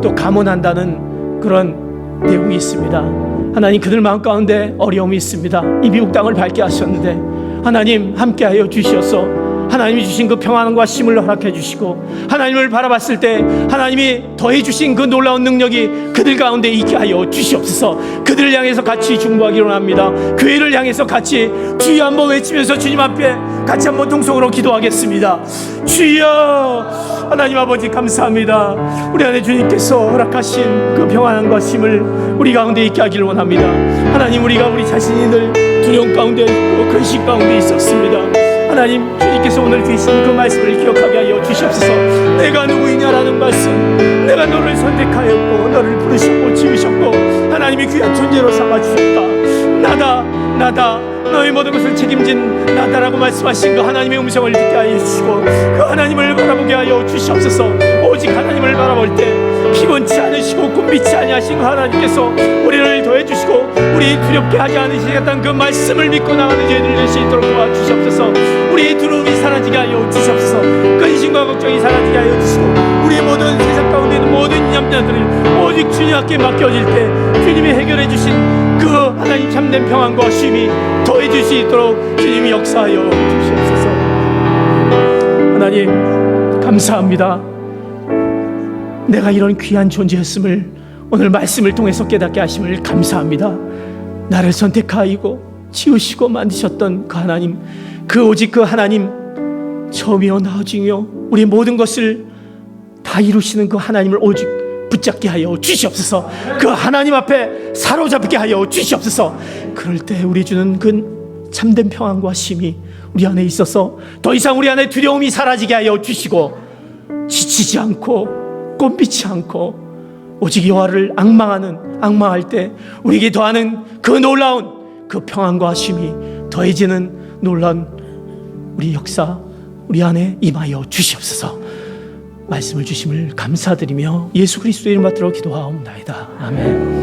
또 감원한다는 그런 내용이 있습니다. 하나님, 그들 마음 가운데 어려움이 있습니다. 이 미국 땅을 밝게 하셨는데 하나님 함께하여 주시어서 하나님이 주신 그 평안과 쉼을 허락해 주시고 하나님을 바라봤을 때 하나님이 더해 주신 그 놀라운 능력이 그들 가운데 있게 하여 주시옵소서. 그들을 향해서 같이 중보하기를 원합니다. 교회를 향해서 같이 주여 한번 외치면서 주님 앞에 같이 한번 동성으로 기도하겠습니다. 주여, 하나님 아버지 감사합니다. 우리 안에 주님께서 허락하신 그 평안과 쉼을 우리 가운데 있게 하기를 원합니다. 하나님, 우리가 우리 자신이 늘 두려움 가운데 있고 근심 가운데 있었습니다. 하나님, 주님께서 오늘 주신 그 말씀을 기억하게 하여 주시옵소서. 내가 누구이냐라는 말씀, 내가 너를 선택하였고 너를 부르셨고 지으셨고 하나님이 귀한 존재로 삼아주셨다. 나다 너의 모든 것을 책임진 나다라고 말씀하신 그 하나님의 음성을 듣게 하여 주시고 그 하나님을 바라보게 하여 주시옵소서. 오직 하나님을 바라볼 때 피곤치 않으시고 곤비치 아니하신 하나님께서 우리를 더해주시고 우리 두렵게 하지 않으시겠다는 그 말씀을 믿고 나가는 저희들 될 수 있도록 도와주시옵소서. 우리의 두려움이 사라지게 하여 주시옵소서. 근심과 걱정이 사라지게 하여 주시고 우리의 모든 세상 가운데 있는 모든 염려들을 오직 주님 앞에 맡겨질 때 주님이 해결해 주신 그 하나님 참된 평안과 쉼이 더해질 수 있도록 주님이 역사하여 주시옵소서. 하나님 감사합니다. 내가 이런 귀한 존재였음을 오늘 말씀을 통해서 깨닫게 하심을 감사합니다. 나를 선택하시고 지으시고 만드셨던 그 하나님, 그 오직 그 하나님, 처음이요 나중이요 우리 모든 것을 다 이루시는 그 하나님을 오직 붙잡게 하여 주시옵소서. 그 하나님 앞에 사로잡게 하여 주시옵소서. 그럴 때 우리 주는 그 참된 평안과 쉼이 우리 안에 있어서 더 이상 우리 안에 두려움이 사라지게 하여 주시고 지치지 않고 꼼비치 않고 오직 여호와를 악망할 때 우리에게 더하는 그 놀라운 그 평안과 쉼이 더해지는 놀라운 우리 역사 우리 안에 임하여 주시옵소서. 말씀을 주심을 감사드리며 예수 그리스도의 이름 받들어 기도하옵나이다. 아멘.